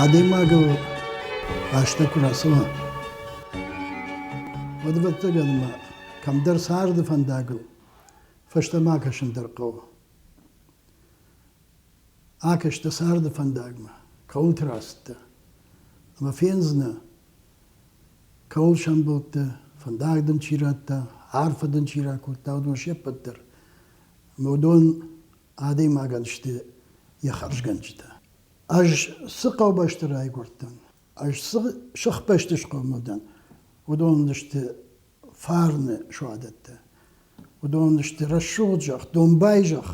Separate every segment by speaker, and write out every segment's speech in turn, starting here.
Speaker 1: Ademagı başta kurası mı? Odvatta gelme. Kamdar sardı fandagıl. Faştama kaşındır kov. Akaşta sardı fandagma. Kol trastı. Ama fenzne. Kol şambultu. Fandagdan çiratta. Harfadan çirakulta. Odun şepattır. Modun ademagan işte yakarşgancıda. Aj sıkav baştıray kurttan. Aj şık baştış komudan. Odun işte farne şu adette. Odun işte raşulcak, dombaycak.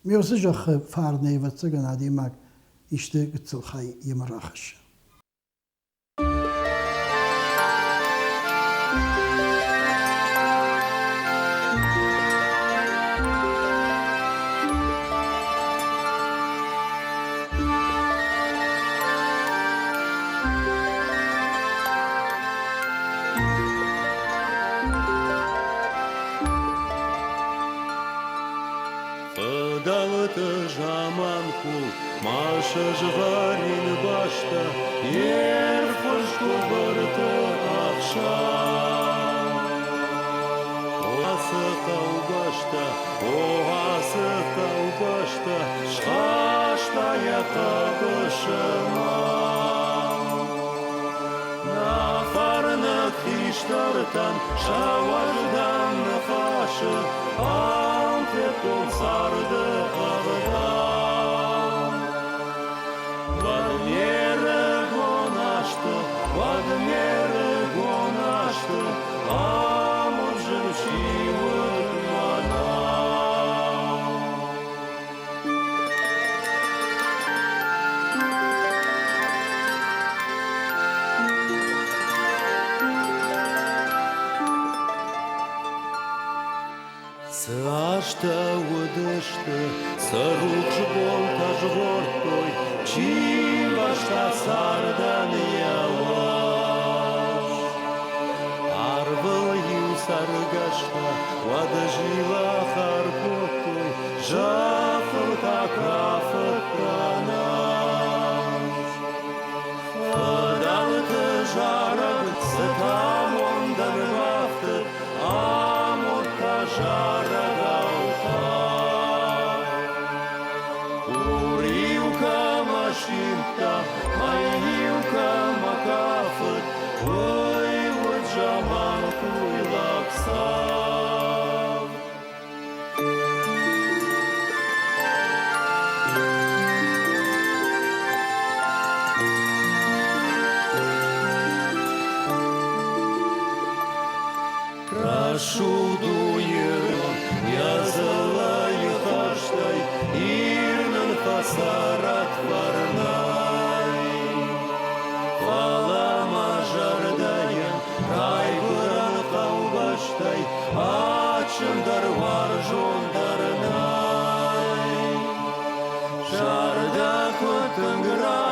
Speaker 1: Miyosıcak farne vatsagan ademak işte gıtsılhay yemarahaş.
Speaker 2: Заманкуле, Маша жварин башта, ерфышку бырты Ахсар. Оасыкау башта, оасыкау башта, шашта якабышыма. Нафарнық иштартан, шаваждан нефашы, антетон сарды ағыда. Вадмеры гонашты, амон жемчивы мана. Сашта удышты, сарук жбон тажвортой, чивашта сардан яла. Саргашта, вадажила харпотой, жафлта кафтранаш. Фадалты жараг, сатамон дарвахты, амотта жарагалта. Уриука машинта, майюка макафт, ой, вот Заманкуле. Прошу дуерон, yazılayı taştay, irnin fasarat varnay. Falama jardayın, kayburan kavbaştay, açındar var jondarnay. Jarda kutun gra